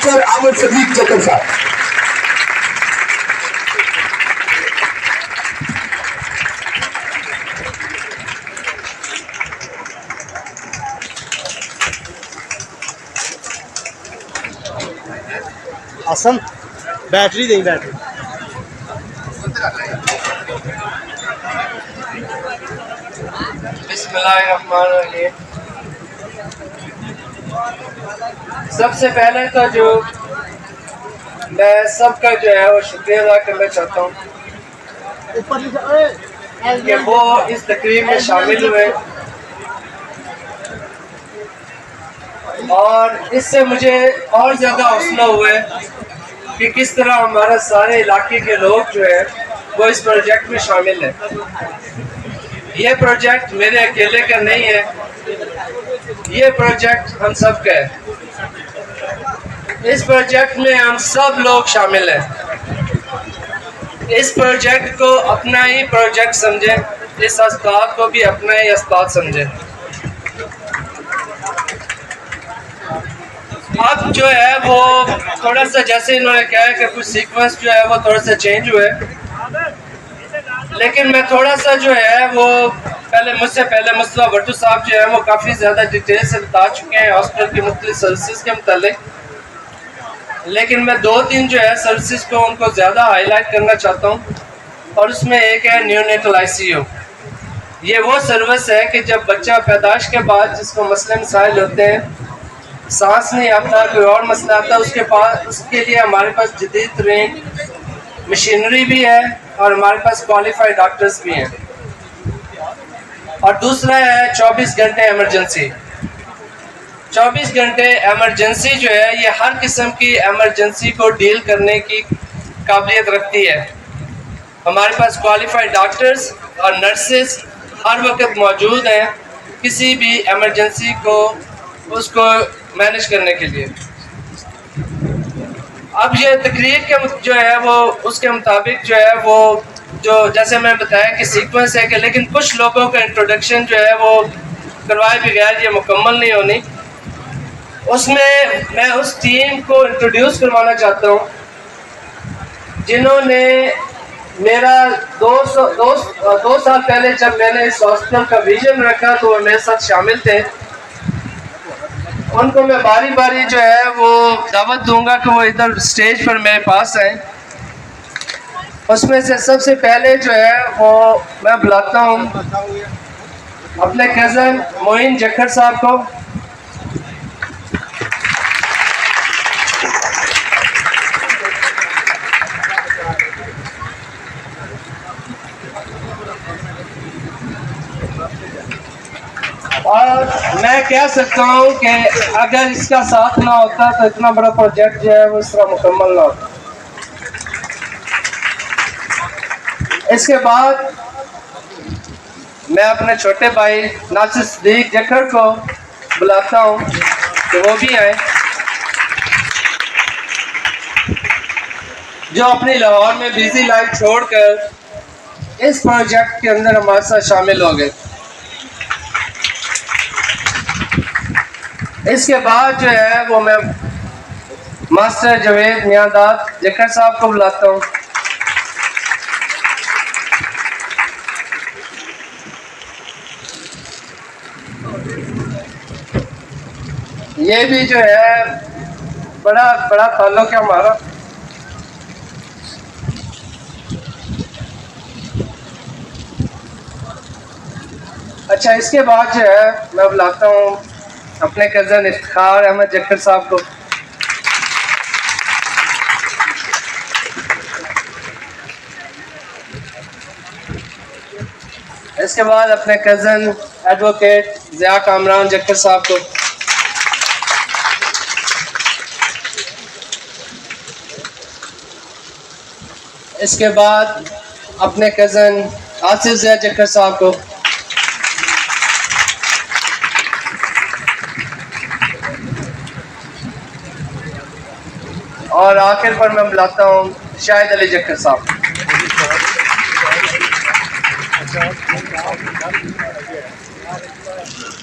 Master Aamir Sadiq जकर साहब। आसन बैटरी दें बैटरी। बिस्मिल्लाहिर्रहमानिर्रहीम। सबसे पहले तो जो मैं सबका जो है वो शुक्रिया अदा करना चाहता हूँ कि वो इस तकरीब में शामिल हुए, और इससे मुझे और ज़्यादा हौसला हुआ है कि किस तरह हमारा सारे इलाके के लोग जो है वो इस प्रोजेक्ट में शामिल हैं। ये प्रोजेक्ट मेरे अकेले का नहीं है, ये प्रोजेक्ट हम सब का है। इस प्रोजेक्ट में हम सब लोग शामिल हैं। इस प्रोजेक्ट को अपना ही प्रोजेक्ट समझें, इस अस्पताल को भी अपना ही अस्पताल समझें। अब जो है वो थोड़ा सा, जैसे इन्होंने कहा कि कुछ सीक्वेंस जो है वो थोड़ा सा चेंज हुए, लेकिन मैं थोड़ा सा जो है वो मुझसे पहले मुस्तफा भट्टू साहब जो है वो काफ़ी ज़्यादा डिटेल से बता चुके हैं हॉस्पिटल की मुख्तलिफ सर्विसेज के मुतालिक, लेकिन मैं 2-3 जो है सर्विसेज को उनको ज़्यादा हाईलाइट करना चाहता हूँ। और उसमें एक है न्यूनेटल ICU। ये वो सर्विस है कि जब बच्चा पैदाइश के बाद जिसको मसले मसाइल होते हैं, सांस नहीं आता, कोई और मसला आता है, उसके लिए हमारे पास जदीद तरीन मशीनरी भी है और हमारे पास क्वालिफाइड डॉक्टर्स भी हैं। और दूसरा है 24 घंटे एमरजेंसी। 24 घंटे एमरजेंसी जो है ये हर किस्म की एमरजेंसी को डील करने की काबिलियत रखती है। हमारे पास क्वालिफाइड डॉक्टर्स और नर्सेस हर वक्त मौजूद हैं किसी भी एमरजेंसी को उसको मैनेज करने के लिए। अब ये तकरीर के जो है वो उसके मुताबिक जो है वो जो जैसे मैं बताया कि सीक्वेंस है कि, लेकिन कुछ लोगों का इंट्रोडक्शन जो है वो करवाए बगैर ये मुकम्मल नहीं होनी। उसमें मैं उस टीम को इंट्रोड्यूस करवाना चाहता हूँ जिन्होंने मेरा 2 साल पहले जब मैंने इस हॉस्पिटल का विजन रखा तो वो मेरे साथ शामिल थे। उनको मैं बारी बारी जो है वो दावत दूंगा कि वो इधर स्टेज पर मेरे पास आए। उसमें से सबसे पहले जो है वो मैं बुलाता हूँ अपने कज़न मोइन जखर साहब को। और मैं कह सकता हूँ कि अगर इसका साथ ना होता तो इतना बड़ा प्रोजेक्ट जो है वो इस तरह मुकम्मल ना होता। इसके बाद मैं अपने छोटे भाई नासिर सदीक जखर को बुलाता हूँ कि वो भी आए, जो अपनी लाहौर में बिजी लाइफ छोड़कर इस प्रोजेक्ट के अंदर हमारे साथ शामिल हो गए। इसके बाद जो है वो मैं मास्टर जवेद मियांदाद जखर साहब को बुलाता हूँ। ये भी जो है बड़ा ताल्लुक है हमारा। अच्छा, इसके बाद जो है मैं बुलाता हूँ अपने कज़न इफ्तिखार अहमद जखर साहब को। इसके बाद अपने कज़न एडवोकेट ज़िया कामरान जखर साहब को। इसके बाद अपने कज़न आसिफ ज़िया जखर साहब को। और आखिर पर मैं बुलाता हूँ शाहिद अली जखर साहब।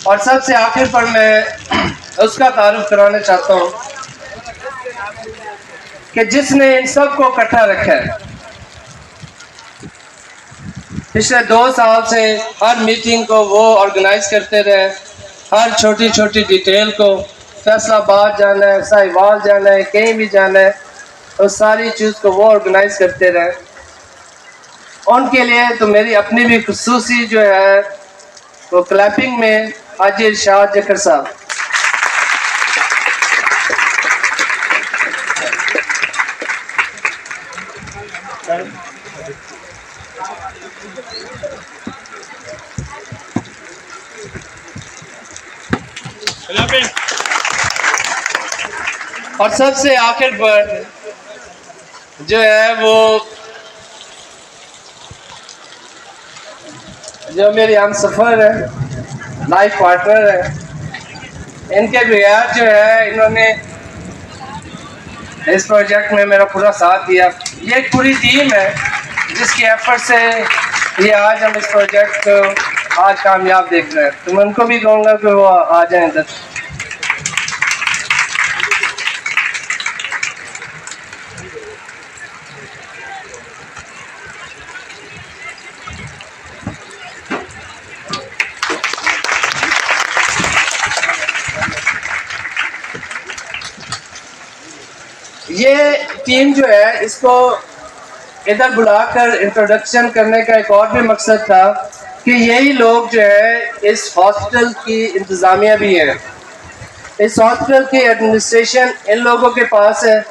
और सबसे आखिर पर मैं उसका तारुफ कराना चाहता हूँ कि जिसने इन सब को इकट्ठा रखा है। पिछले 2 साल से हर मीटिंग को वो ऑर्गेनाइज करते रहे, हर छोटी छोटी डिटेल को, फैसलाबाद जाना है, साहिवाल जाना है, कहीं भी जाना है, तो सारी चीज़ को वो ऑर्गेनाइज करते रहे। उनके लिए तो मेरी अपनी भी खुसूसी जो है वो क्लैपिंग में हाजी इरशाद जकर साहब। और सबसे आखिर पर जो है वो जो मेरी हम सफ़र है, लाइफ पार्टनर है, इनके बगैर जो है इन्होंने इस प्रोजेक्ट में मेरा पूरा साथ दिया। ये एक पूरी टीम है जिसके एफर्ट से ये आज हम इस प्रोजेक्ट को आज कामयाब देख रहे हैं। तो मैं उनको भी कहूँगा कि वो आ जाएं इधर। ये टीम जो है इसको इधर बुलाकर इंट्रोडक्शन करने का एक और भी मकसद था कि यही लोग जो है इस हॉस्पिटल की इंतज़ामिया भी है, इस हॉस्पिटल की एडमिनिस्ट्रेशन इन लोगों के पास है।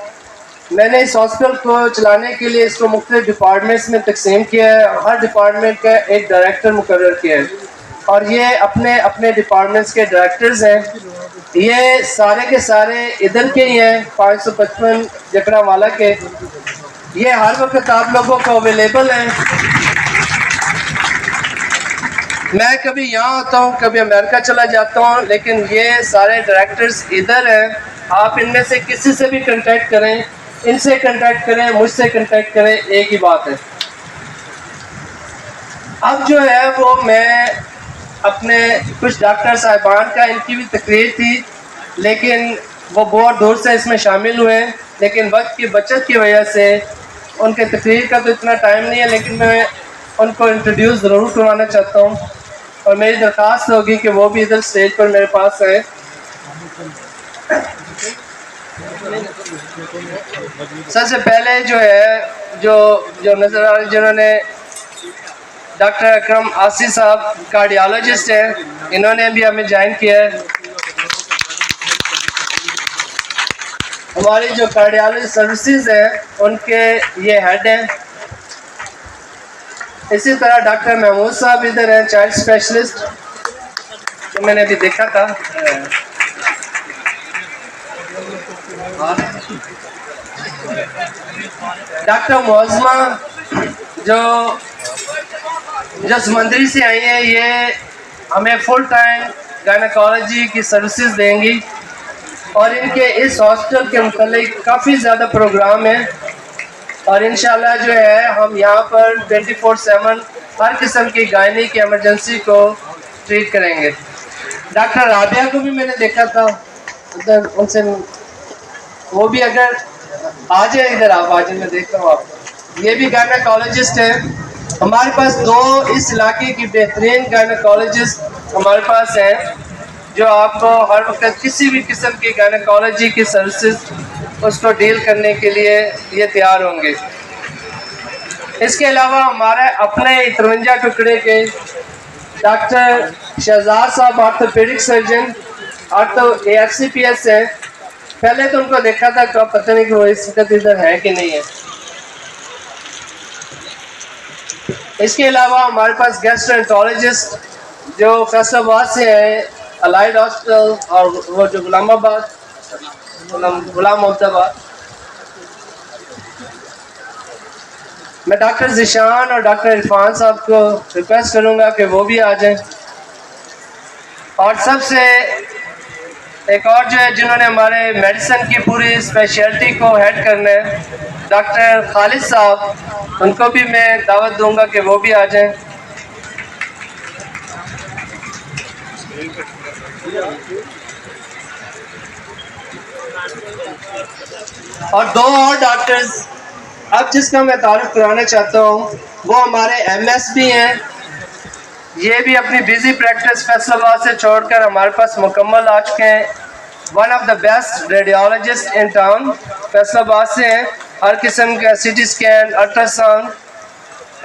मैंने इस हॉस्पिटल को चलाने के लिए इसको मुख्तलिफ डिपार्टमेंट्स में तकसीम किया है, हर डिपार्टमेंट का एक डायरेक्टर मुकर्रर किया है और ये अपने अपने डिपार्टमेंट्स के डायरेक्टर्स हैं। ये सारे के सारे इधर के ही हैं, 555 जकड़ावाला के। ये हर वक्त आप लोगों को अवेलेबल हैं। मैं कभी यहाँ होता हूँ, कभी अमेरिका चला जाता हूँ, लेकिन ये सारे डायरेक्टर्स इधर हैं। आप इनमें से किसी से भी कांटेक्ट करें, इनसे कांटेक्ट करें, मुझसे कांटेक्ट करें, एक ही बात है। अब जो है वो मैं अपने कुछ डॉक्टर साहिबान का इनकी भी तकरीर थी, लेकिन वो बहुत दूर से इसमें शामिल हुए, लेकिन वक्त की बचत की वजह से उनके तकरीर का तो इतना टाइम नहीं है, लेकिन मैं उनको इंट्रोड्यूस ज़रूर करवाना चाहता हूँ और मेरी दरख्वास्त होगी कि वो भी इधर स्टेज पर मेरे पास आए। सबसे पहले जो है जो नज़र आ रहे, जिन्होंने डॉक्टर अकरम आसी साहब कार्डियोलॉजिस्ट हैं, इन्होंने भी हमें ज्वाइन किया है। हमारी जो कार्डियोलॉजी सर्विसेज है उनके ये हेड हैं। इसी तरह डॉक्टर महमूद साहब इधर हैं, चाइल्ड स्पेशलिस्ट, तो मैंने अभी देखा था। डॉक्टर मौजमा जो समंदरी से आई है, ये हमें फुल टाइम गायनेकोलॉजी की सर्विसेज देंगी और इनके इस हॉस्पिटल के मुतालिक काफ़ी ज़्यादा प्रोग्राम है और इंशाल्लाह जो है हम यहाँ पर 24/7 हर किस्म की गायनी की एमरजेंसी को ट्रीट करेंगे। डॉक्टर राबिया को भी मैंने देखा था उधर, उनसे वो भी अगर आ जाए इधर, आप आ जाए, मैं देखता हूँ आपको। ये भी गायनेकोलॉजिस्ट है। हमारे पास 2 इस इलाके की बेहतरीन गायनेकोलॉजिस्ट हमारे पास हैं जो आपको हर वक्त किसी भी किस्म की गायनेकोलॉजी की सर्विसेज उसको डील करने के लिए ये तैयार होंगे। इसके अलावा हमारे अपने 53 टुकड़े के डॉक्टर शहजाद साहब ऑर्थोपेडिक सर्जन, AFCPS है। पहले तो उनको देखा था तो पता नहीं कि वो इस वक्त इधर है कि नहीं है। इसके अलावा हमारे पास गैस्ट्रोएंटरोलॉजिस्ट जो फैसलाबाद से है, अलाइड हॉस्पिटल, और वो जो गुलाम मोहम्मदाबाद। मैं डॉक्टर जिशान और डॉक्टर इरफान साहब को रिक्वेस्ट करूंगा कि वो भी आ जाएं। और सबसे एक और जो है जिन्होंने हमारे मेडिसिन की पूरी स्पेशलिटी को हेड करना है, डॉक्टर खालिद साहब, उनको भी मैं दावत दूंगा कि वो भी आ जाएं। और 2 और डॉक्टर्स अब जिसका मैं तारुफ कराना चाहता हूँ वो हमारे MS भी हैं। ये भी अपनी बिजी प्रैक्टिस फैसलाबाद से छोड़कर हमारे पास मुकम्मल आ चुके हैं। One of the best radiologist in town Faisalabad से हैं। हर किस्म का CT स्कैन, अल्ट्रासाउंड,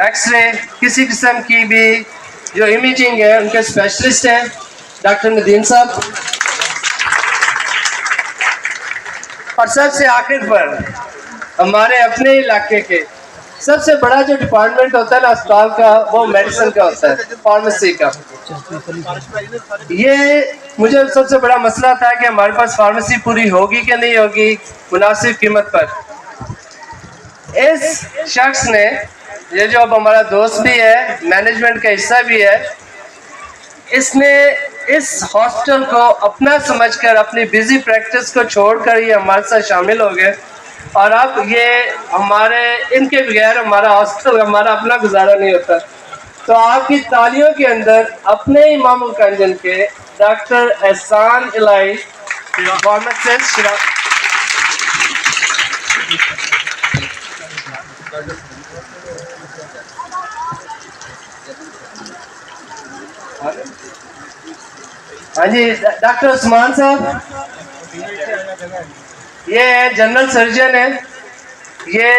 एक्सरे, किसी किस्म की भी जो इमेजिंग है उनके स्पेशलिस्ट हैं डॉक्टर नदीम साहब। और सबसे आखिर पर हमारे अपने इलाके के सबसे बड़ा जो डिपार्टमेंट होता है ना अस्पताल का, वो मेडिसिन का होता है, फार्मेसी का। ये मुझे सबसे बड़ा मसला था कि हमारे पास फार्मेसी पूरी होगी कि नहीं होगी मुनासिब कीमत पर। इस शख्स ने, ये जो अब हमारा दोस्त भी है, मैनेजमेंट का हिस्सा भी है, इसने इस हॉस्पिटल को अपना समझकर अपनी बिजी प्रैक्टिस को छोड़कर ये हमारे साथ शामिल हो गए। और अब ये हमारे इनके बगैर हमारा हॉस्पिटल, हमारा अपना गुजारा नहीं होता। तो आपकी तालियों के अंदर अपने ही मामूल कंजन के डॉक्टर एहसान इलाही फार्मासिस्ट हाँ जी, डॉक्टर उस्मान साहब, ये जनरल सर्जन है। ये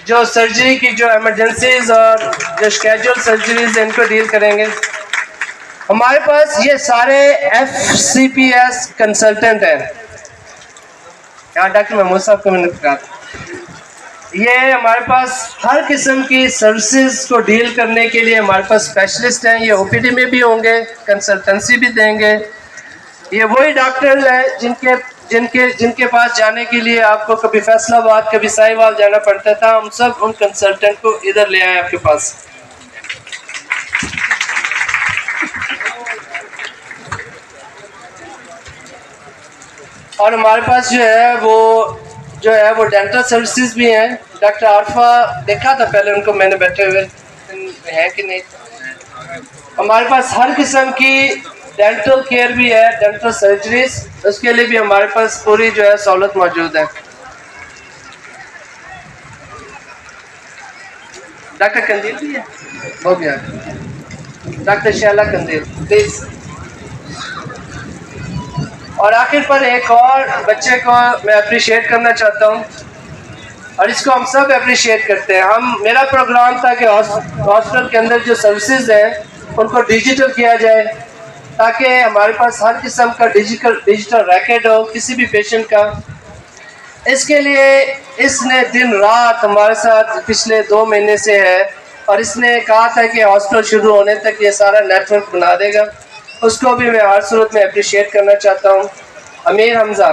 जो सर्जरी की जो इमरजेंसीज और जो स्केड्यूल सर्जरीज इनको डील करेंगे। हमारे पास ये सारे FCPS कंसल्टेंट हैं। यहाँ डॉक्टर महमूद साहब को मैंने कहा, ये हमारे पास हर किस्म की सर्विसेज को डील करने के लिए हमारे पास स्पेशलिस्ट हैं। ये OPD में भी होंगे, कंसल्टेंसी भी देंगे। ये वही डॉक्टर हैं जिनके पास जाने के लिए आपको कभी फैसलाबाद, कभी साहिवाल जाना पड़ता था। हम सब उन कंसल्टेंट को इधर ले आए आपके पास। और हमारे पास जो है वो डेंटल सर्विसेज भी हैं। डॉक्टर आरफा देखा था पहले उनको मैंने बैठे हुए, हैं कि नहीं। हमारे पास हर किस्म की डेंटल केयर भी है, डेंटल सर्जरीज, उसके लिए भी हमारे पास पूरी जो है सहूलत मौजूद है। डॉक्टर कंदील भी है, वो भी है। डॉक्टर शैला कंदील प्लीज। और आखिर पर एक और बच्चे को मैं अप्रिशिएट करना चाहता हूँ, और इसको हम सब अप्रिशिएट करते हैं। मेरा प्रोग्राम था कि हॉस्पिटल के अंदर जो सर्विसेज हैं उनको डिजिटल किया जाए, ताकि हमारे पास हर किस्म का डिजिटल रिकॉर्ड हो किसी भी पेशेंट का। इसके लिए इसने दिन रात हमारे साथ पिछले 2 महीने से है, और इसने कहा था कि हॉस्पिटल शुरू होने तक ये सारा नेटवर्क बना देगा। उसको भी मैं हर सूरत में अप्रिशिएट करना चाहता हूँ। अमीर हमजा,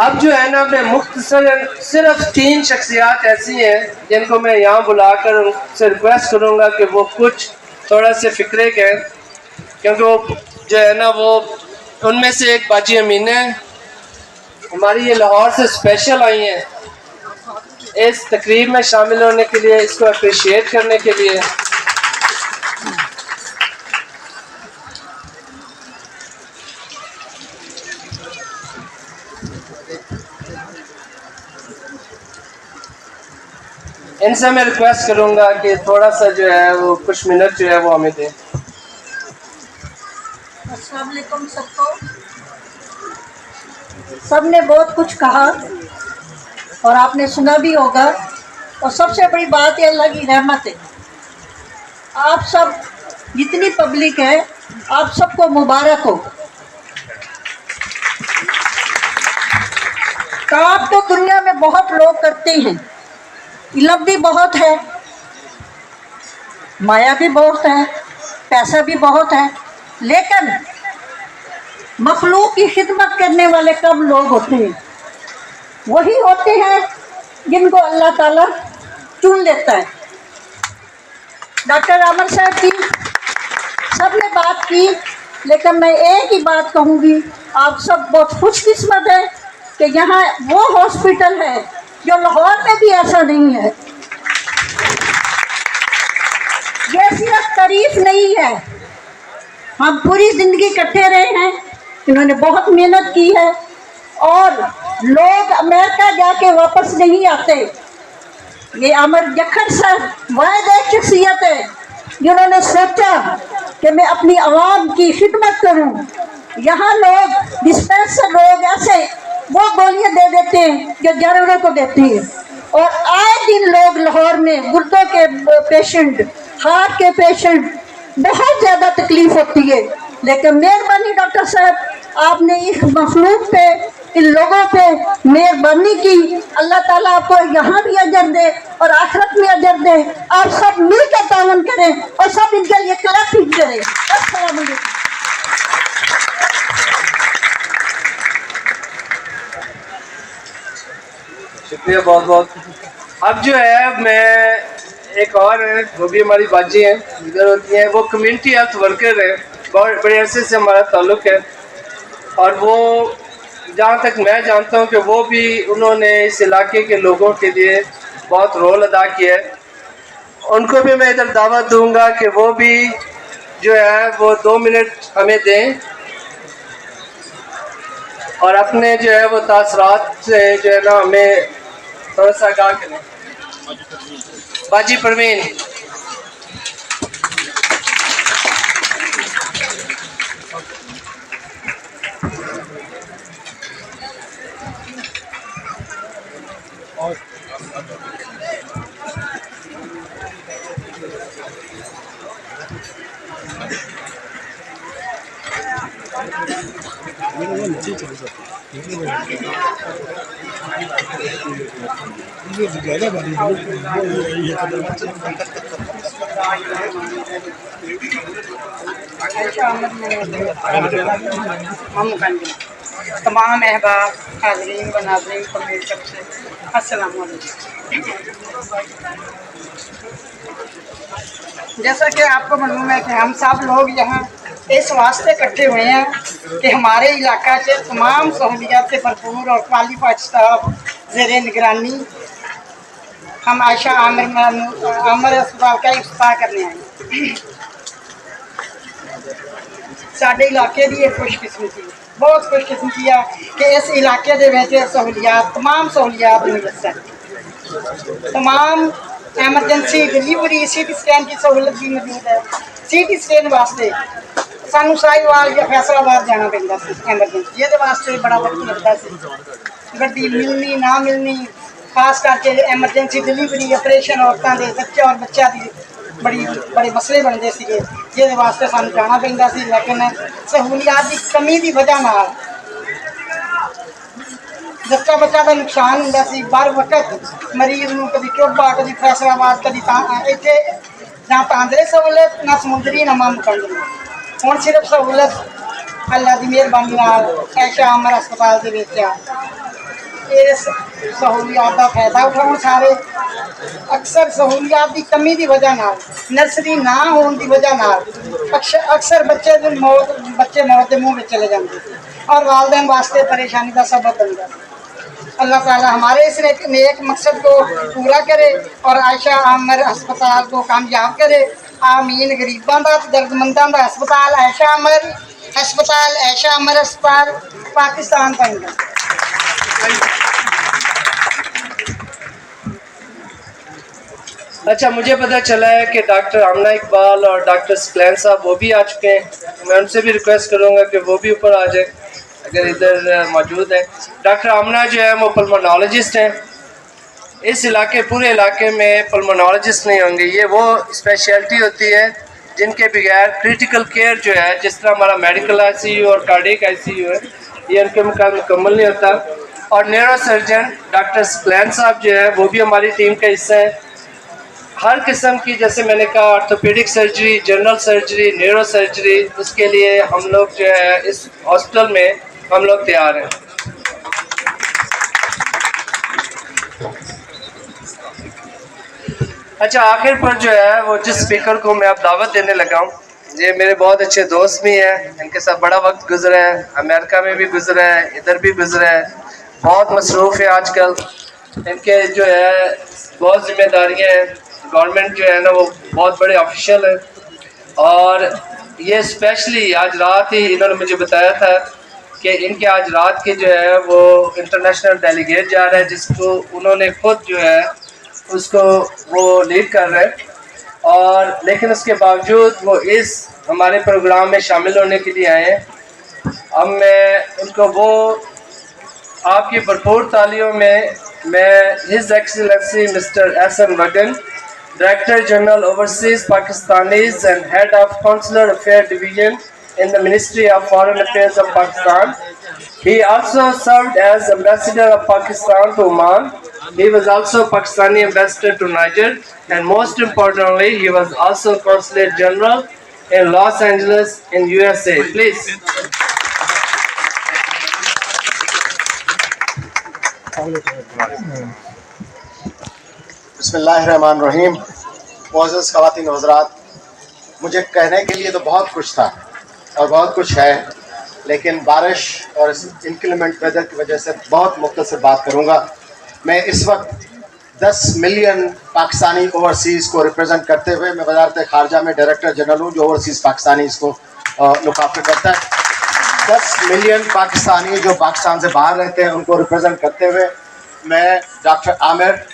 अब जो है ना, मैं मुख्तसर सिर्फ 3 शख्सियात ऐसी हैं जिनको मैं यहाँ बुलाकर उनसे रिक्वेस्ट करूँगा कि वो कुछ थोड़ा से फिक्रे के, क्योंकि वो जो है ना वो उनमें से एक बाजी अमीन है, हमारी ये लाहौर से स्पेशल आई हैं इस तकरीब में शामिल होने के लिए, इसको अप्रिशिएट करने के लिए। इनसे मैं रिक्वेस्ट करूंगा कि थोड़ा सा जो है वो कुछ मिनट जो है वो हमें दें। अस्सलाम वालेकुम सबको। सबने बहुत कुछ कहा और आपने सुना भी होगा, और सबसे बड़ी बात है अल्लाह की रहमत है। आप सब जितनी पब्लिक है, आप सबको मुबारक हो। काम तो दुनिया में बहुत लोग करते हैं, इल्म भी बहुत है, माया भी बहुत है, पैसा भी बहुत है, लेकिन मखलूक की खिदमत करने वाले कम लोग होते हैं। वही होते हैं जिनको अल्लाह ताला चुन लेता है। डॉक्टर आमर साहब की सबने बात की, लेकिन मैं एक ही बात कहूँगी, आप सब बहुत खुशकिस्मत हैं कि यहाँ वो हॉस्पिटल है जो लाहौर में भी ऐसा नहीं है। तारीफ नहीं है। हम पूरी जिंदगी इकट्ठे रहे हैं, इन्होंने बहुत मेहनत की है और लोग अमेरिका जाके वापस नहीं आते। ये अमर जखर साहब वाहिद एक शख्सियत है जिन्होंने सोचा कि मैं अपनी आवाम की खिदमत करूं। यहाँ लोग डिस्पेंसर लोग ऐसे वो गोलियां दे देते हैं जो जानवरों को देती है, और आए दिन लोग लाहौर में गुर्दों के पेशेंट, हार्ट के पेशेंट, बहुत ज़्यादा तकलीफ होती है। लेकिन मेहरबानी डॉक्टर साहब, आपने इस मखलूक पे, इन लोगों पे मेहरबानी की। अल्लाह ताला आपको यहाँ भी अजर दे और आखिरत में अजर दे। आप सब मिलकर तावन करें और सब इनके लिए क्लैपिंग करें। अस्सलाम वालेकुम। शुक्रिया बहुत बहुत। अब जो है मैं एक और है, वो भी हमारी बाजी हैं, इधर होती हैं, वो कम्युनिटी हेल्थ वर्कर है, बहुत बड़े अरसे से हमारा ताल्लुक़ है। और वो जहाँ तक मैं जानता हूँ कि वो भी उन्होंने इस इलाके के लोगों के लिए बहुत रोल अदा किया है। उनको भी मैं इधर दावत दूंगा कि वो भी जो है वो 2 मिनट हमें दें और अपने जो है वो तासरात से जो है ना हमें थोड़ा सा आगाह करें। बाजी परवीन। तमाम अहबाब हाज़रीन व नाज़रीन को मेरी तरफ से अस्सलाम वालेकुम। जैसा कि आपको मालूम है कि हम सब लोग यहाँ इस वास्ते इकट्ठे हुए हैं कि हमारे इलाका से तमाम सहूलियात से भरपूर और क्वालिफाइड स्टाफ ज़ेरे निगरानी हम आयशा आमिर अस्पताल का इफ्तिताह करने आए। साढ़े इलाके की एक खुशकिस्मती, बहुत खुशकिस्मती है कि इस इलाके के सहूलियात, तमाम सहूलियात मुयसर, तमाम एमरजेंसी डिलीवरी, CT स्कैन की सहूलत भी मौजूद है। CT स्कैन वास्ते सानू साहिवाल या फैसलाबाद जाना पैंदा सी एमरजेंसी, ये वास्ते बड़ा वक्त लगता सी, गड्डी मिलनी ना मिलनी, खास करके एमरजेंसी डिलीवरी ऑपरेशन औरतों के बच्चे और बच्चा की बड़े मसले बनते थे, ये वास्ते सानू जाना पैंदा सी। लेकिन सहूलियात की कमी की वजह नाल जच्चा बच्चा का नुकसान होंदा सी। बर वक्त मरीज नूं कभी चोबा, कभी फैसलाबाद, कभी इत्थे ना तांदरे सहूलत, ना समुद्री, ना मामकंड। हुण सिर्फ सहूलत अल्लाह की मेहरबानी नाल आयशा आमिर अस्पताल के इस सहूलियात का फायदा उठाओ सारे। अक्सर सहूलियात की कमी की वजह नाल, नर्सरी ना होने की वजह नाल अक्सर बच्चे मौत के मुँह में चले जाते और वालदैन वास्ते परेशानी का सबब बन जाता। अल्लाह ताला हमारे इस नेक मकसद को पूरा करे और आयशा आमिर अस्पताल को कामयाब करे। आमीन। गरीबां दा, दर्दमंदां दा अस्पताल आयशा आमिर अस्पताल पाकिस्तान पाएंगे। अच्छा, मुझे पता चला है कि डॉक्टर आमना इकबाल और डॉक्टर सकलैन साहब वो भी आ चुके हैं। मैं उनसे भी रिक्वेस्ट करूंगा कि वो भी ऊपर आ जाए अगर इधर मौजूद है। डॉक्टर आमना जो है वो पल्मोनोलॉजिस्ट हैं। इस इलाके, पूरे इलाके में पल्मोनोलॉजिस्ट नहीं होंगे। ये वो स्पेशलिटी होती है जिनके बगैर क्रिटिकल केयर जो है, जिस तरह हमारा मेडिकल ICU और कार्डियक ICU है, ये उनके मुकम्मल नहीं होता। और न्यूरो सर्जन डॉक्टर सकलैन साहब जो है वो भी हमारी टीम का हिस्सा है। हर किस्म की, जैसे मैंने कहा, orthopaedic surgery, general surgery, neuro surgery, उसके लिए हम लोग जो है इस हॉस्पिटल में हम लोग तैयार हैं। अच्छा, आखिर पर जो है वो जिस स्पीकर को मैं अब दावत देने लगा हूँ, ये मेरे बहुत अच्छे दोस्त भी हैं, इनके साथ बड़ा वक्त गुजरा है, अमेरिका में भी गुजरा है, इधर भी गुजरा है, बहुत मसरूफ़ है आजकल। इनके जो है बहुत जिम्मेदारियाँ हैं, गवर्नमेंट जो है ना वो बहुत बड़े ऑफिशियल है। और ये स्पेशली आज रात ही इन्होंने मुझे बताया था कि इनके आज रात के जो है वो इंटरनेशनल डेलीगेट जा रहा है, जिसको उन्होंने खुद जो है उसको वो लीड कर रहे हैं। और लेकिन उसके बावजूद वो इस हमारे प्रोग्राम में शामिल होने के लिए आए हैं। अब मैं उनको वो आपकी भरपूर तालियों में मैं his excellency mister Ehsan Wagan, Director General Overseas Pakistanis and Head of Consular Affairs Division in the Ministry of Foreign Affairs of Pakistan. He also served as Ambassador of Pakistan to Oman. He was also Pakistani Ambassador to Niger, and most importantly, he was also Consulate General in Los Angeles in USA. Please. बिस्मिल्लाहिर्रहमानिर्रहीम। मुअज़्ज़ज़ ख़वातीन व हज़रात, मुझे कहने के लिए तो बहुत कुछ था और बहुत कुछ है, लेकिन बारिश और इस इंक्लीमेंट वेदर की वजह से बहुत मुख्तसर बात करूँगा। मैं इस वक्त 10 मिलियन पाकिस्तानी ओवरसीज़ को रिप्रेजेंट करते हुए मैं वज़ारत ख़ारजा में डायरेक्टर जनरल हूँ, जो ओवरसीज़ पाकिस्तानीज़ को लुक आफ्टर करता है। 10 मिलियन पाकिस्तानी जो पाकिस्तान से बाहर रहते हैं उनको रिप्रेजेंट करते हुए मैं डॉक्टर आमिर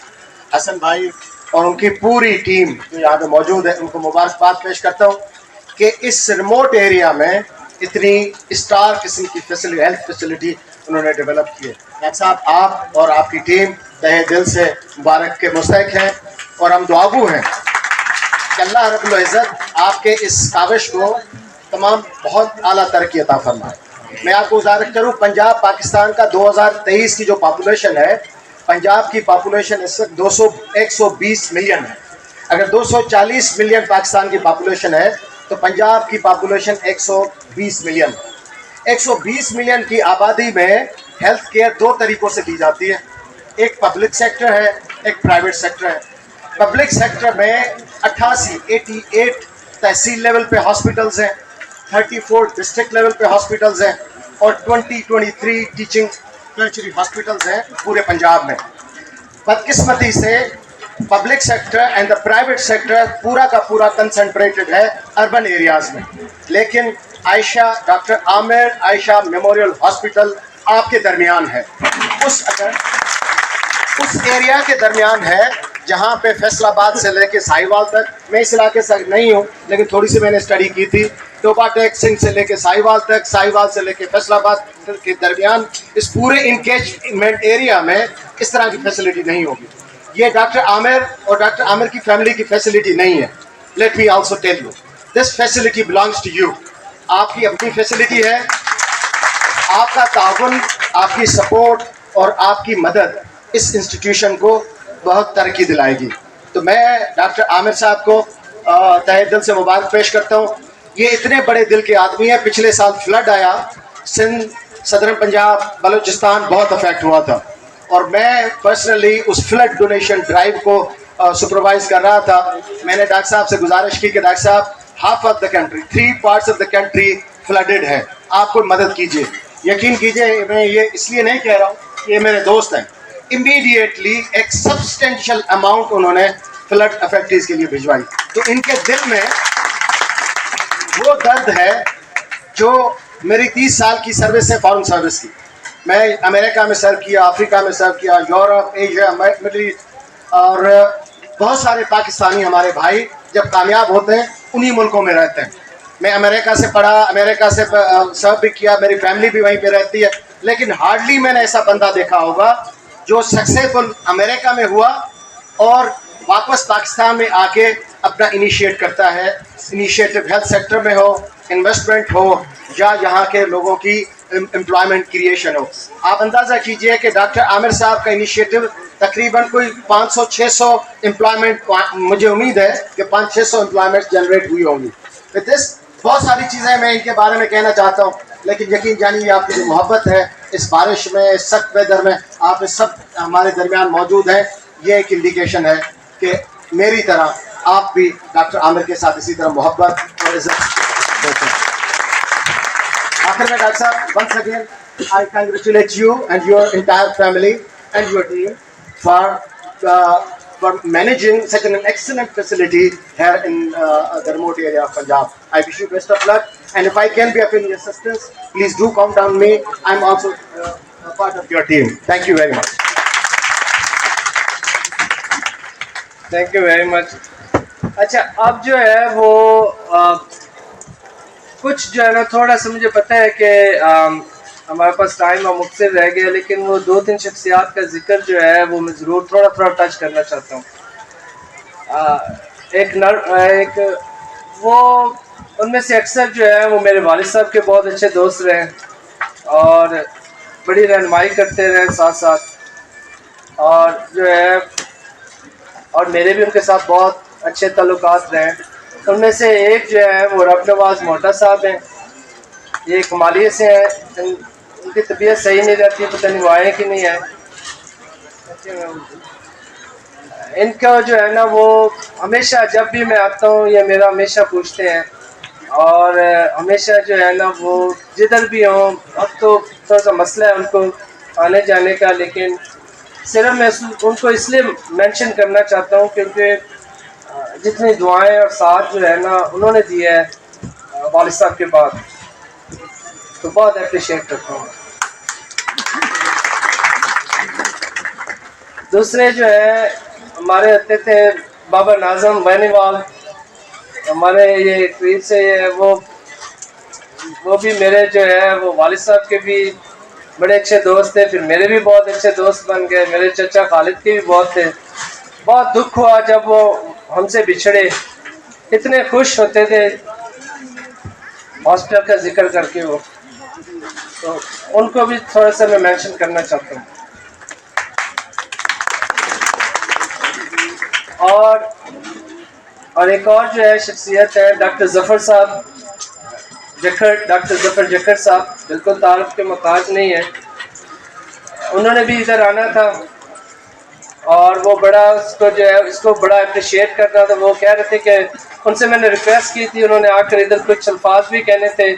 हसन भाई और उनकी पूरी टीम जो यहाँ पे मौजूद है उनको मुबारकबाद पेश करता हूँ कि इस रिमोट एरिया में इतनी स्टार किस्म की फैसिलिटी, हेल्थ फैसिलिटी उन्होंने डेवलप की है। डॉक्टर साहब, आप और आपकी टीम तहे दिल से मुबारक के मुस्तहिक हैं और हम दुआगू हैं कि अल्लाह रब्बुल इज़्ज़त आपके इस काविश को तमाम बहुत आला तरक्की अता फरमाए। मैं आपको उजागर करूँ, पंजाब पाकिस्तान का 2023 की जो पॉपुलेशन है, पंजाब की पॉपुलेशन इस वक्त 120 मिलियन है। अगर 240 मिलियन पाकिस्तान की पॉपुलेशन है तो पंजाब की पॉपुलेशन 120 मिलियन। 120 मिलियन की आबादी में हेल्थ केयर दो तरीक़ों से की जाती है, एक पब्लिक सेक्टर है, एक प्राइवेट सेक्टर है। पब्लिक सेक्टर में 88 तहसील लेवल पे हॉस्पिटल्स हैं, 34 डिस्ट्रिक्ट लेवल पे हॉस्पिटल्स हैं और 23 टीचिंग टर्शरी हॉस्पिटल्स हैं पूरे पंजाब में। बदकिस्मती से public sector and the private sector पूरा का पूरा कंसंट्रेटेड है अर्बन एरियाज़ में, लेकिन Ayesha doctor Aamir Ayesha memorial hospital आपके दरमियान है। उस एरिया के दरमियान है जहाँ पे फैसलाबाद से लेके साहिवाल तक, मैं इस इलाके से नहीं हूँ लेकिन थोड़ी सी मैंने स्टडी की थी, टोबा टेक सिंह से लेके साहिवाल तक, साहिवाल से लेके फैसलाबाद के दरमियान इस पूरे इंकेजमेंट एरिया में इस तरह की फैसिलिटी नहीं होगी। ये डॉक्टर आमिर और डॉक्टर आमिर की फैमिली की फैसिलिटी नहीं है। Let me also tell you, this facility belongs to you. आपकी अपनी फैसिलिटी है। आपका ताउन, आपकी सपोर्ट और आपकी मदद इस इंस्टीट्यूशन को बहुत तरक्की दिलाएगी। तो मैं डॉक्टर आमिर साहब को तहे दिल से मुबारक पेश करता हूँ। ये इतने बड़े दिल के आदमी हैं। पिछले साल फ्लड आया, सिंध, सदरन पंजाब, बलूचिस्तान बहुत अफेक्ट हुआ था और मैं पर्सनली उस फ्लड डोनेशन ड्राइव को सुपरवाइज कर रहा था। मैंने डॉक्टर साहब से गुजारिश की कि डॉक्टर साहब, half of the country, 3 parts of the country flooded है, आपको मदद कीजिए। यकीन कीजिए, मैं ये इसलिए नहीं कह रहा हूँ, ये मेरे दोस्त हैं। इमीडिएटली एक सब्सटेंशियल अमाउंट उन्होंने फ्लड अफेक्टीज के लिए भिजवाई। तो इनके दिल में वो दर्द है जो मेरी 30 साल की सर्विस है, फॉरेन सर्विस की। मैं अमेरिका में सर्व किया, अफ्रीका में सर्व किया, यूरोप, एशिया, मिडिल ईस्ट, और बहुत सारे पाकिस्तानी हमारे भाई जब कामयाब होते हैं उन्हीं मुल्कों में रहते हैं। मैं अमेरिका से पढ़ा, अमेरिका से सर्व भी किया, मेरी फैमिली भी वहीं पे रहती है, लेकिन हार्डली मैंने ऐसा बंदा देखा होगा जो सक्सेसफुल अमेरिका में हुआ और वापस पाकिस्तान में आके अपना इनिशिएट करता है। इनिशिएटिव हेल्थ सेक्टर में हो, इन्वेस्टमेंट हो या यहाँ के लोगों की एम्प्लॉयमेंट क्रिएशन हो। आप अंदाज़ा कीजिए कि डॉक्टर आमिर साहब का इनिशिएटिव तकरीबन कोई 500-600 एम्प्लॉयमेंट, मुझे उम्मीद है कि 500-600 एम्प्लॉयमेंट जनरेट हुई होंगी। विद दिस बहुत सारी चीज़ें मैं इनके बारे में कहना चाहता हूँ, लेकिन यकीन जानिए आपकी जो मोहब्बत है इस बारिश में, इस सख्त वेदर में, आप इस सब हमारे दरमियान मौजूद हैं। ये एक इंडिकेशन है कि मेरी तरह आप भी डॉक्टर आमिर के साथ इसी तरह मोहब्बत और इज्जत देते हैं। आखिर में डॉक्टर साहब, once again I congratulate you and your entire family and your team for managing such an excellent facility here in the remote area of Punjab. I wish you best of luck, and if I can be of any assistance, please do count on me. I'm also a part of your team. Thank you very much. Thank you very much. अच्छा, अब जो है वो कुछ जो है ना, थोड़ा सा मुझे पता है कि हमारे पास टाइम और मुख्तसर रह गया, लेकिन वो 2-3 शख्सियात का जिक्र जो है वो मैं ज़रूर थोड़ा टच करना चाहता हूँ। एक वो उनमें से अक्सर जो है वो मेरे वालिद साहब के बहुत अच्छे दोस्त रहे और बड़ी रहनुमाई करते रहे साथ साथ, और जो है और मेरे भी उनके साथ बहुत अच्छे ताल्लुकात रहे। उनमें से एक जो है वो रब नवाज मोटा साहब हैं, ये कमालिया से हैं। उनकी तबीयत सही नहीं रहती, पता नहीं वो आए कि नहीं आए। इनका जो है ना वो हमेशा जब भी मैं आता हूँ ये मेरा हमेशा पूछते हैं, और हमेशा जो है ना वो जिधर भी हों, अब तो थोड़ा सा मसला है उनको आने जाने का, लेकिन सिर्फ मैं उनको इसलिए मेंशन करना चाहता हूँ क्योंकि जितनी दुआएं और साथ जो है ना उन्होंने दिया है वालिद साहब के बाद, तो बहुत अप्रिशिएट करता हूँ। दूसरे जो है हमारे आते थे बाबा नाज़म बैनीवाल, हमारे ये करीब से वो भी मेरे जो है वो वालिद साहब के भी बड़े अच्छे दोस्त थे, फिर मेरे भी बहुत अच्छे दोस्त बन गए। मेरे चचा खालिद के भी बहुत थे। बहुत दुख हुआ जब वो हमसे बिछड़े, इतने खुश होते थे हॉस्पिटल का जिक्र करके वो, तो उनको भी थोड़ा सा मैं मेंशन करना चाहता हूँ। और एक और जो है शख्सियत है डॉक्टर जफ़र साहब जखर, डॉक्टर जफ़र जखर साहब, बिल्कुल तारुफ के मोहताज नहीं है। उन्होंने भी इधर आना था और वो बड़ा उसको जो है इसको बड़ा अप्रिशिएट कर रहा था। वो कह रहे थे कि उनसे मैंने रिक्वेस्ट की थी, उन्होंने आकर इधर कुछ अल्फाज भी कहने थे।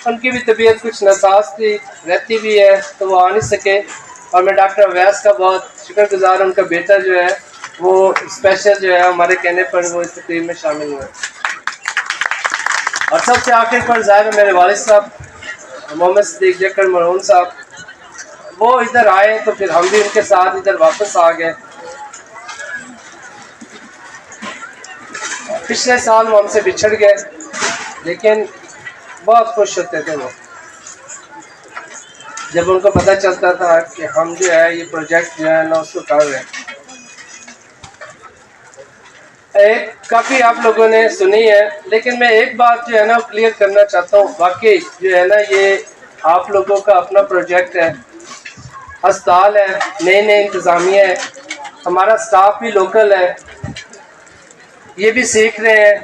उनकी भी तबीयत कुछ नासाज थी, रहती भी है, तो वो आ नहीं सके। और मैं डॉक्टर अवैस का बहुत शुक्रगुजार, उनका बेटा जो है वो स्पेशल जो है हमारे कहने पर वो इस तकरीब में शामिल हुए। और सबसे आखिर पर ज़ाहिर मेरे वालिद साहब मोहम्मद सिद्दीक जक्कर मरहूम साहब, वो इधर आए तो फिर हम भी उनके साथ इधर वापस आ गए। पिछले साल वो हमसे बिछड़ गए, लेकिन बहुत खुश होते थे वो जब उनको पता चलता था कि हम जो है ये प्रोजेक्ट जो है ना उसको कर रहे हैं। काफ़ी आप लोगों ने सुनी है, लेकिन मैं एक बात जो है ना क्लियर करना चाहता हूँ। वाकई जो है ना ये आप लोगों का अपना प्रोजेक्ट है, अस्पताल है, नए इंतज़ामिया है, हमारा स्टाफ भी लोकल है, ये भी सीख रहे हैं,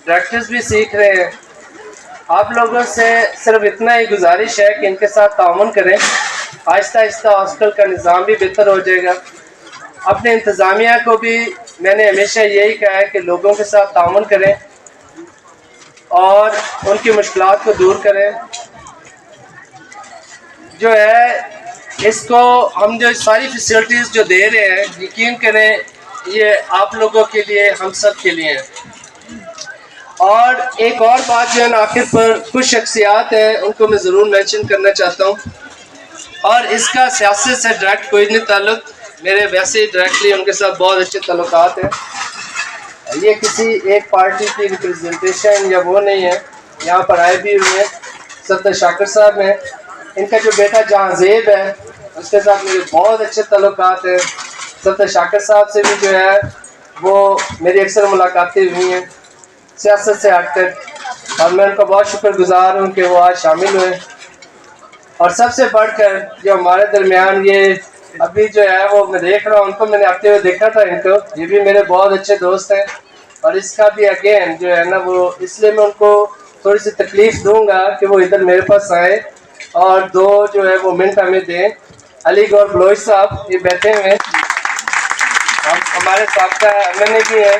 डायरेक्टर्स भी सीख रहे हैं। आप लोगों से सिर्फ इतना ही गुजारिश है कि इनके साथ ताउन करें, आहिस्ता आहिस्ता हॉस्पिटल का निज़ाम भी बेहतर हो जाएगा। अपने इंतज़ामिया को भी मैंने हमेशा यही कहा है कि लोगों के साथ ताउन करें और उनकी मुश्किलात को दूर करें। जो है इसको हम जो सारी फैसिलिटीज़ जो दे रहे हैं, यकीन करें ये आप लोगों के लिए, हम सब के लिए है। और एक और बात जो है ना आखिर पर कुछ शख्सियात हैं उनको मैं ज़रूर मेंशन करना चाहता हूँ, और इसका सियासत से डायरेक्ट कोई नहीं ताल्लुक, मेरे वैसे ही डायरेक्टली उनके साथ बहुत अच्छे ताल्लुकात हैं। ये किसी एक पार्टी की रिप्रेजेंटेशन या वो नहीं है, यहाँ पर आए भी हुए हैं। सत्तर शाकिर साहब हैं, इनका जो बेटा जहांजेब है उसके साथ मेरे बहुत अच्छे ताल्लुकात हैं। सत्तर शाकिर साहब से भी जो है वो मेरी अक्सर मुलाकातें हुई हैं सियासत से हटकर, और मैं उनका बहुत शुक्रगुजार हूँ कि वो आज शामिल हुए। और सबसे बढ़कर जो हमारे दरमियान ये अभी जो है वो मैं देख रहा हूँ, उनको मैंने आते हुए देखा था इनको, ये भी मेरे बहुत अच्छे दोस्त हैं। और इसका भी अगेन जो है ना वो इसलिए मैं उनको थोड़ी सी तकलीफ़ दूंगा कि वो इधर मेरे पास आए और दो जो है वो मिनट हमें दें। अली गौर बलोच साहब ये बैठे हुए हैं, हमारे साथ का मैंने भी है।